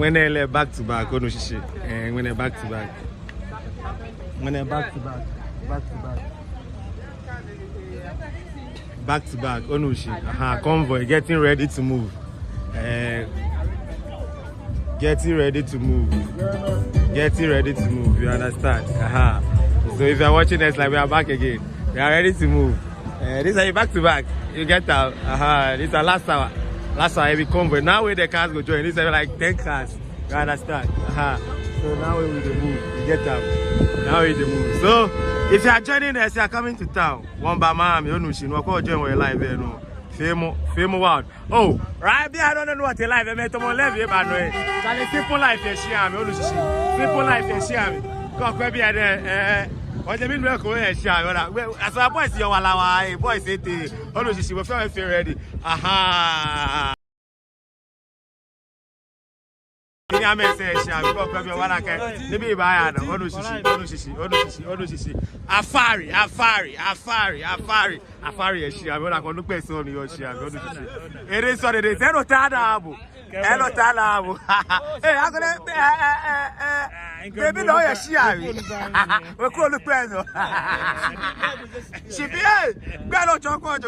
when they back to back, oh no shishi. When they back to back. When they back to back. Back to back, oh no shishi. Convoy getting ready to move. Getting ready to move. You understand? So if you're watching us, like we are back again. We are ready to move. This is back to back. You get out. This is our last hour. Last hour heavy convoy. Now where the cars go join. This is like 10 cars. You understand? So now we will move. You get out. Now we will move. So if you are joining us, you are coming to town. One by mom, you know she no call join where live there no. Famo world. Oh, right there, I don't know what a live I met on levy, but no. Charlie, simple life is share me. Simple life is share me. Go maybe I there. What do you mean we're going to share? As a boy, see our boy say the always she will feel ready. Aha. I may say, shall we go grab your one? I can. The baby, I know. Afari. I'm going to pay so on your share. It is what it is. Hello, Tanabu. Hey, I'm going to baby, no, yes, she are. We're called the present. She be a better chocolate.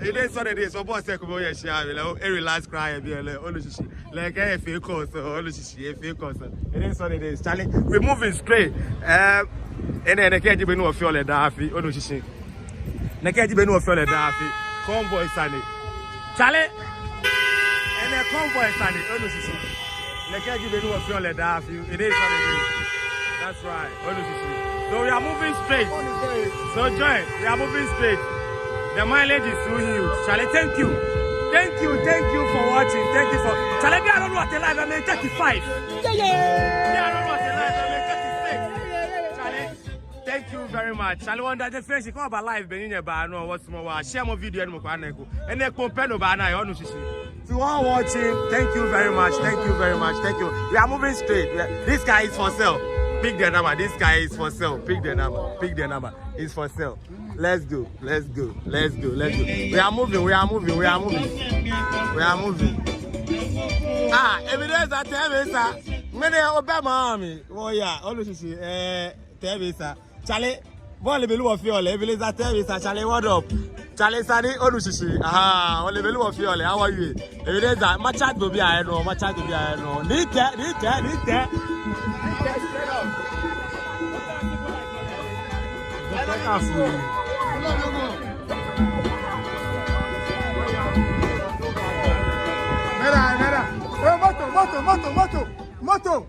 It is what it is. So, boss, yes, she are. Every last cry, be a like a fake course, or a fake course. It is what it is. Charlie, we're moving straight. And then I can't even know if you're a daffy. Oh, no, she. I can't even know if you're a daffy. Convoy, Sunny. Charlie. And the convoy Sunday, oh no, she. They can't give anyone feel like that. It is what it is. That's right. Oh no, she. So we are moving straight. So join. We are moving straight. The mileage is too huge. Charlie, thank you for watching. Thank you for. Charlie, I don't know what the live. I made 35. Yeah. I don't know what the live. I made 36. Charlie, thank you very much. Charlie, one day the friends come about live. Benin about no what's more. Share more video and more. And then compare no banana. Oh no, she. To all watching, thank you very much. Thank you. We are moving straight. This guy is for sale. Pick the number. This guy is for sale. Pick the number. It's for sale. Let's go. We are moving. Evidence that Teresa. Many Obama army. Oh yeah. Always see. Teresa. Charlie. Bon below of your evidence that Teresa. Charlie, what up? Charlie Sani Onusishi. On the below of your how are you? Evidence that my chat will be I know. Need that. Moto.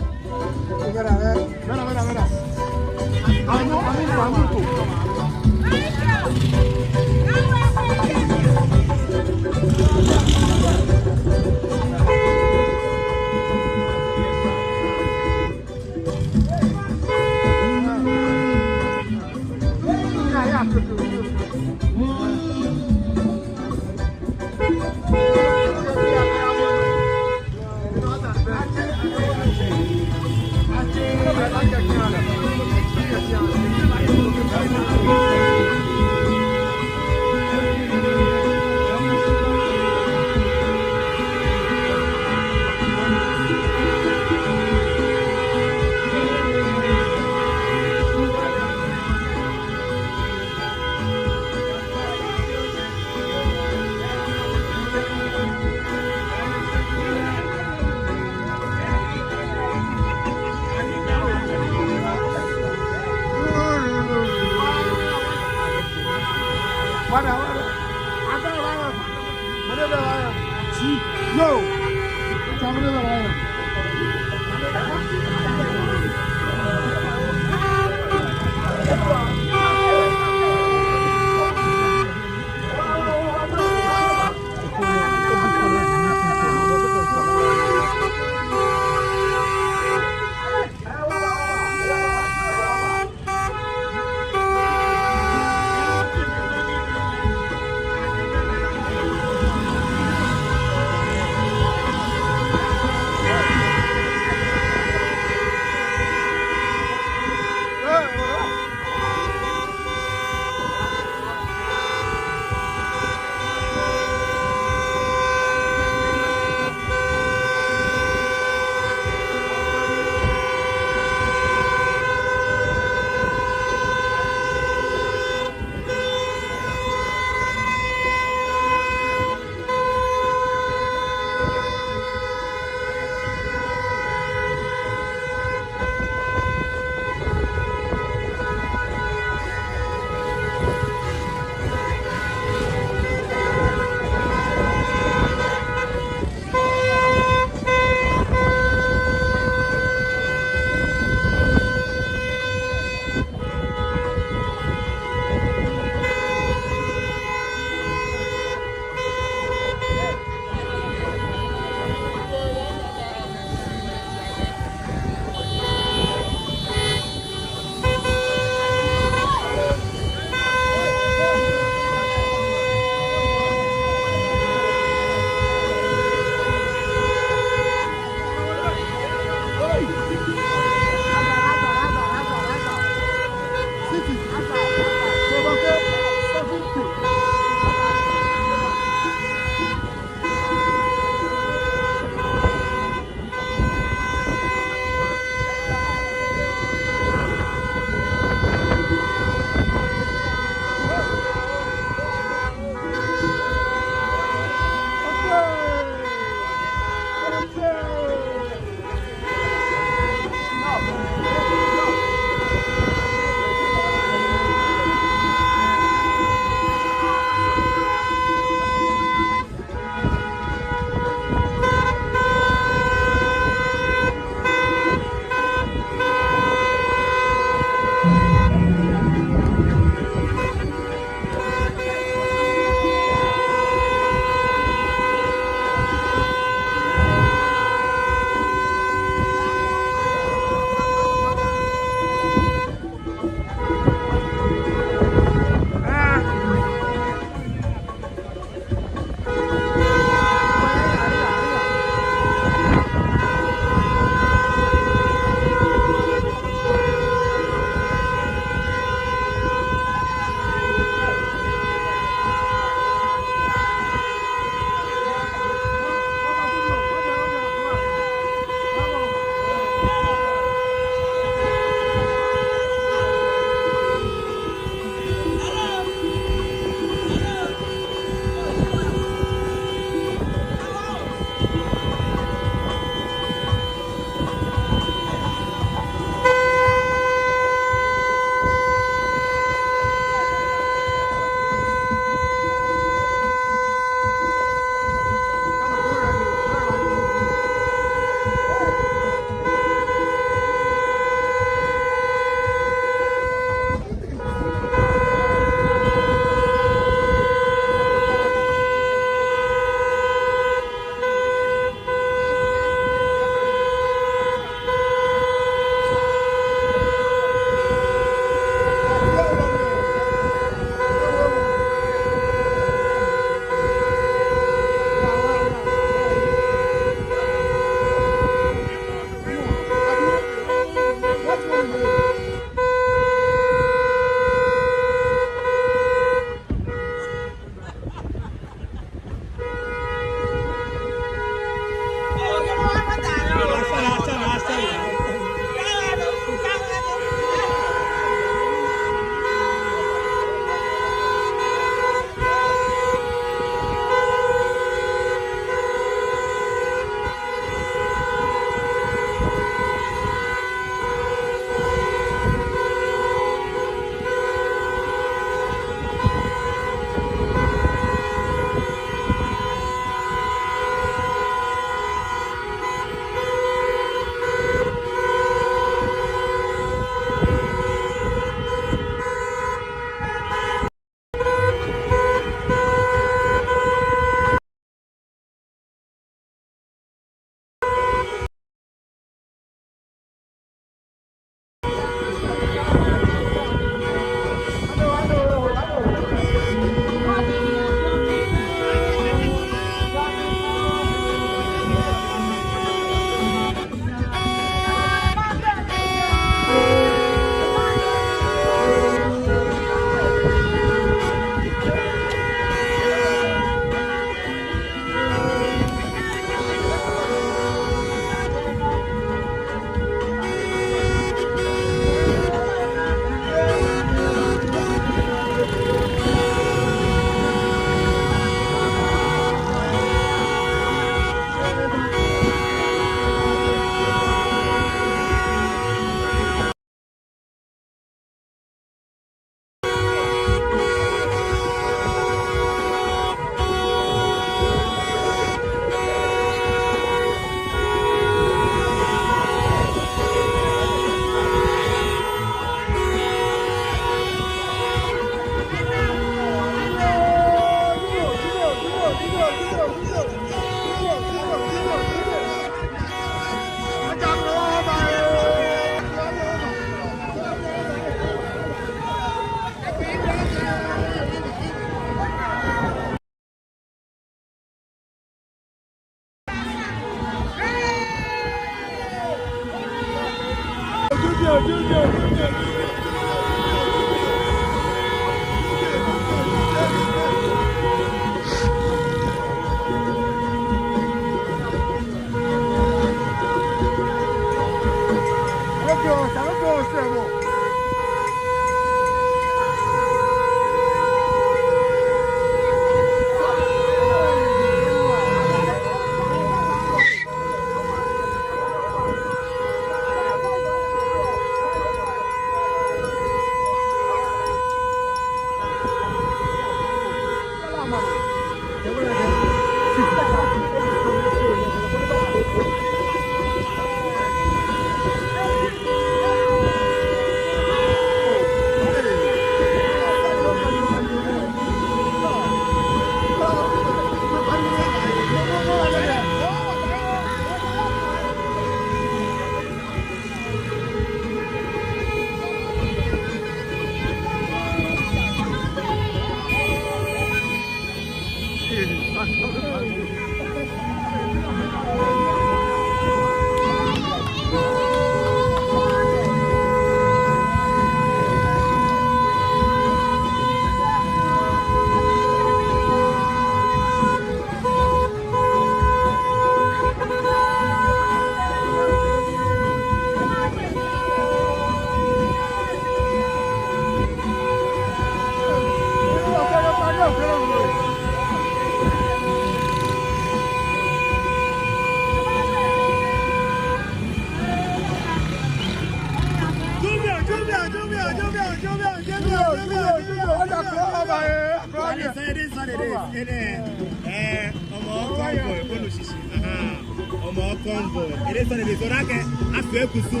Convoy. It is on the Soraka, after Kusu,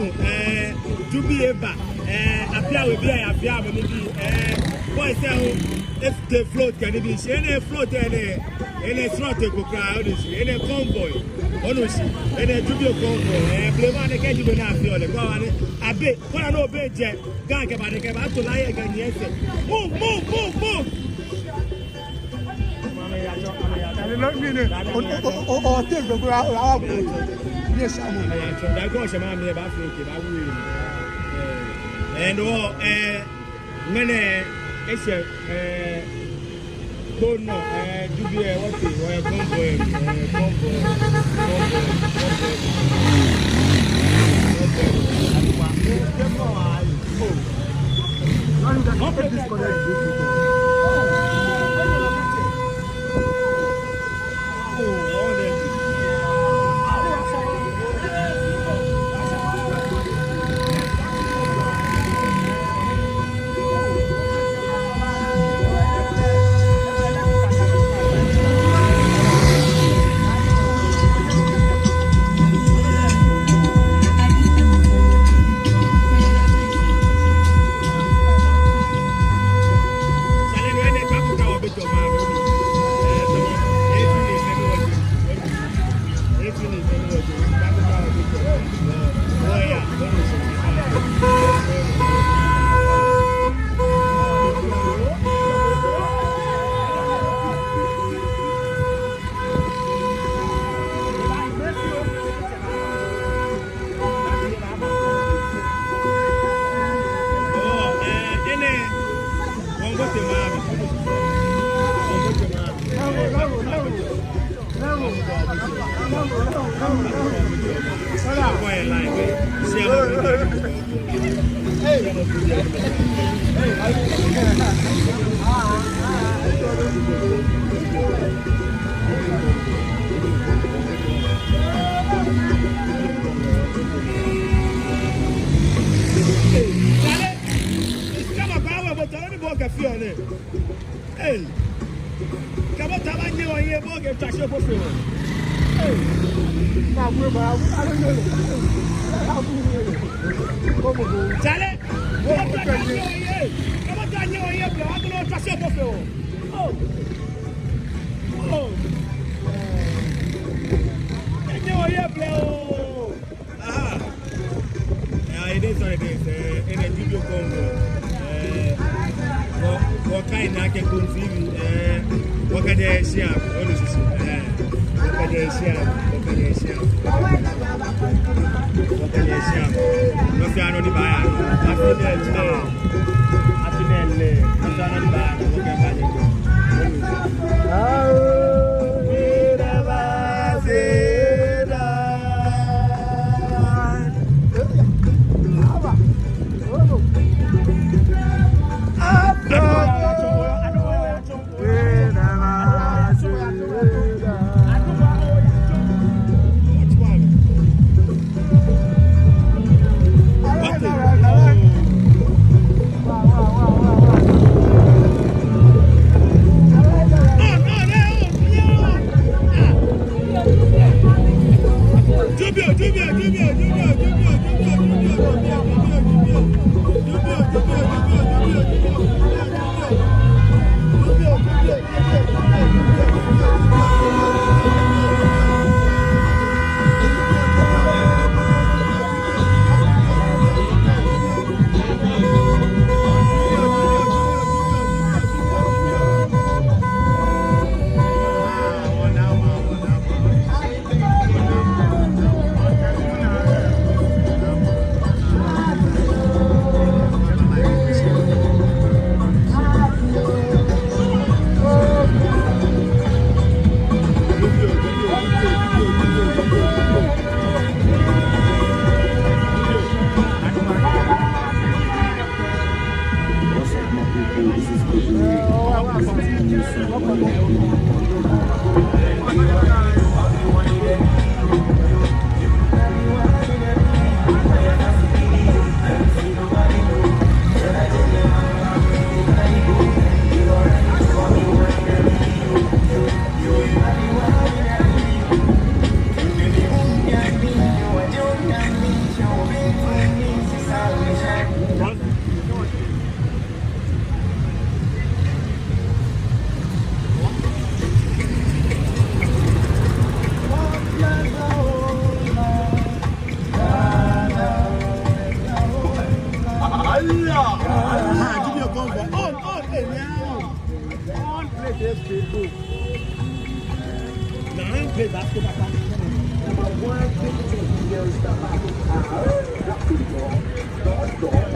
Jubieba, appear with me, appear with me. Boys, if the float can be any float any slot to crowd, any convoy, Onushi, any Jubio convoy, Bleman, the Kaji will not feel the go on a bit. What I know, big jet, Gank about the game, I have to lie again. Yes, move. Yes, I'm and many don't know, Jubia, what convoy. Hey, come on, tell me you here, boy, get touch your buffalo. Hey, I don't know. Charlie, come on, tell me you here. Come on, tell me you here, boy. I don't know touch your buffalo. Oh. Tell me you here, boy. Yeah, it is what it is. In a video Congo. What kind of can conceive? What can they share? What is it? What can they share? What can they share? What can they share? No, they are not the buyer. After that, what can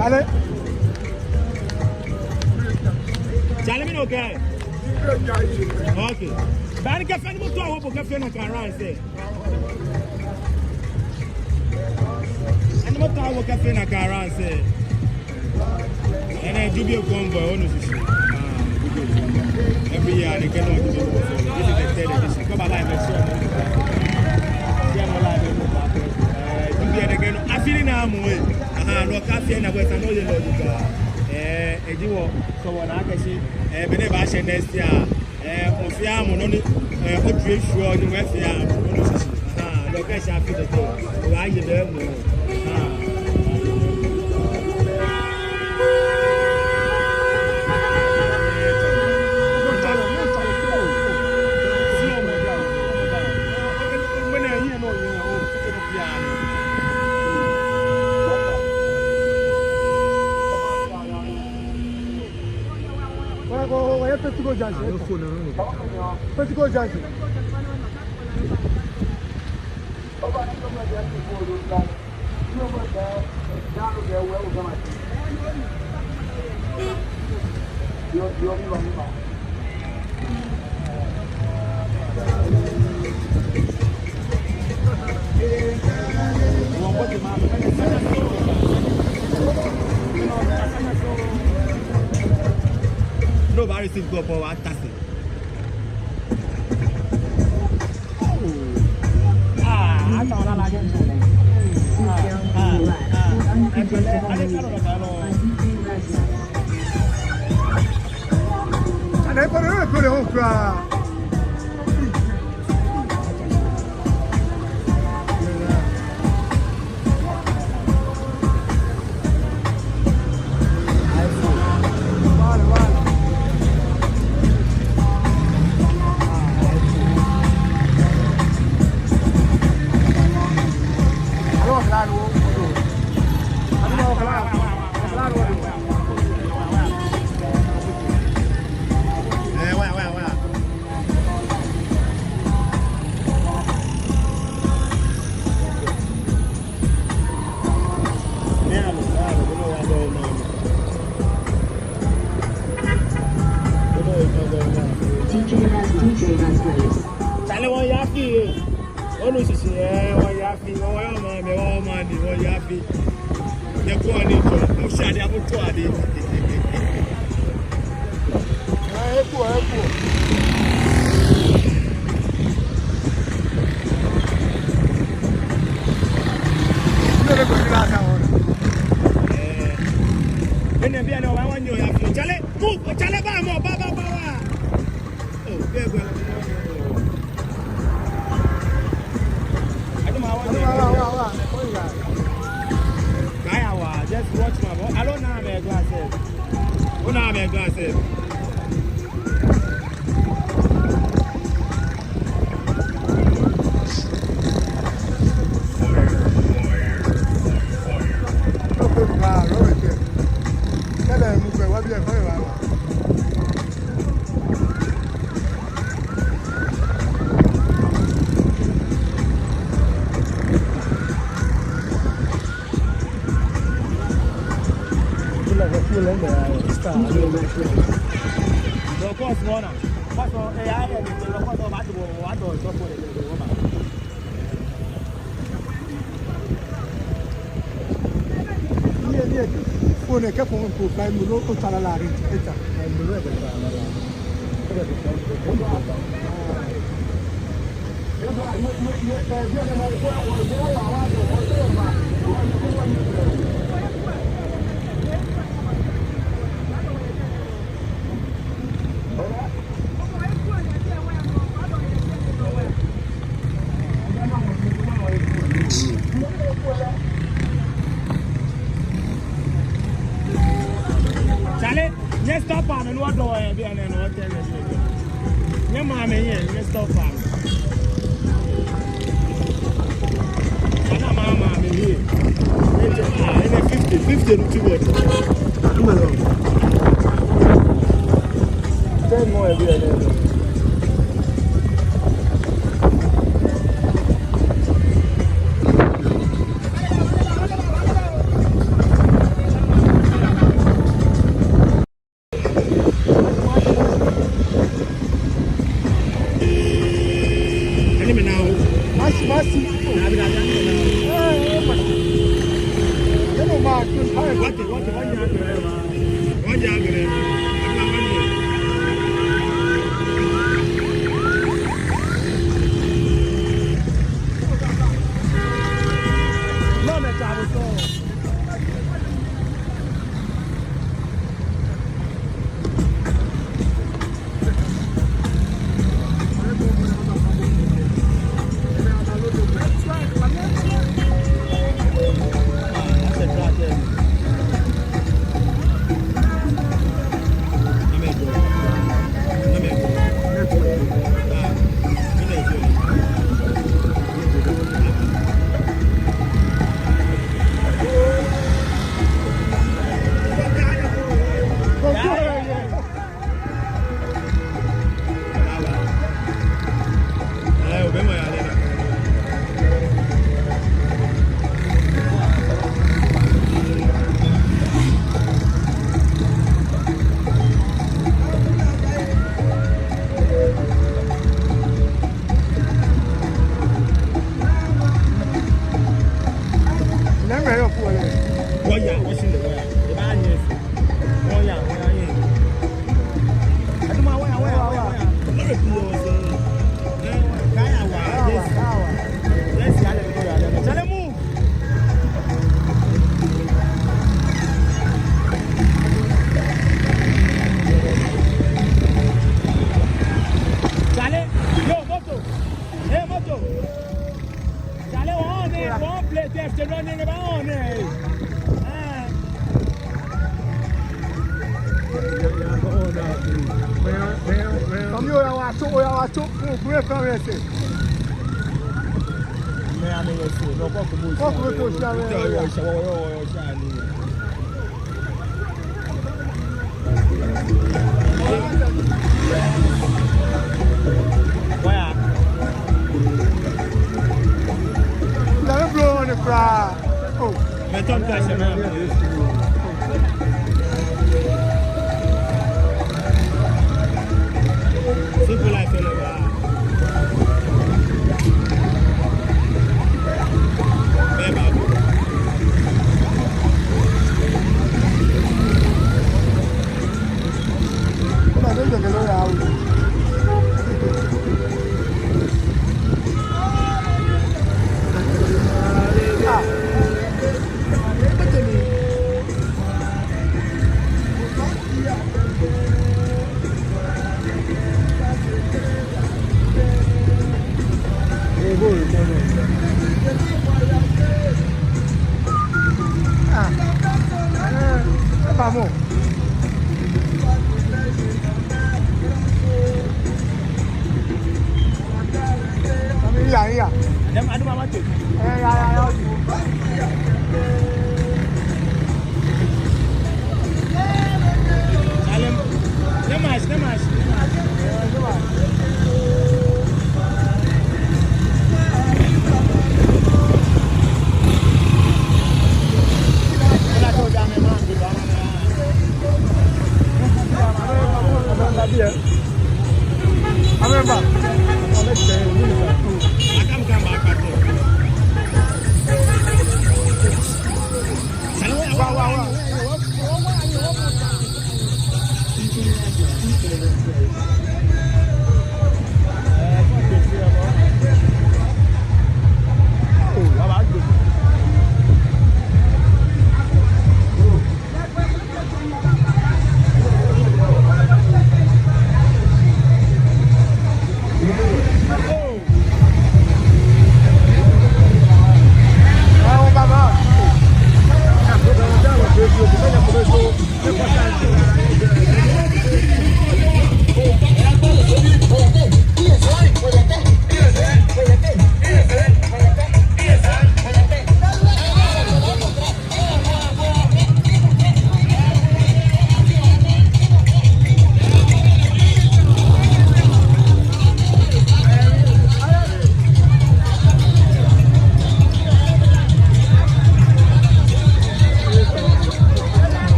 Allez. Challenge me no guy. Okay. Bani ka fani mo to awo bo ka fe na kan ran say. Ani mo to awo ka fe na kan ran say. And Bioo Convoy on the every year they get on to this is the third edition. Come alive and show me. Yeah, alive and again. I feel now more. No cafe and I was another logic. So when I can see, whenever I say next year, of Yam on it, what trip sure you went here. Location I feel the door. Why you there? Petit go jazz. Petit go jazz. Nobody seems to go for one taxi. I thought I like it. Just watch my boy. I don't know how many glasses. I don't know how many glasses. Kpone Kpone ko fa mulo ko tala la ri eta mulo e ba let's stop and what do I be and what tell us. No mommy here, let's stop farm. And mama me here. 50 to 2 10 more.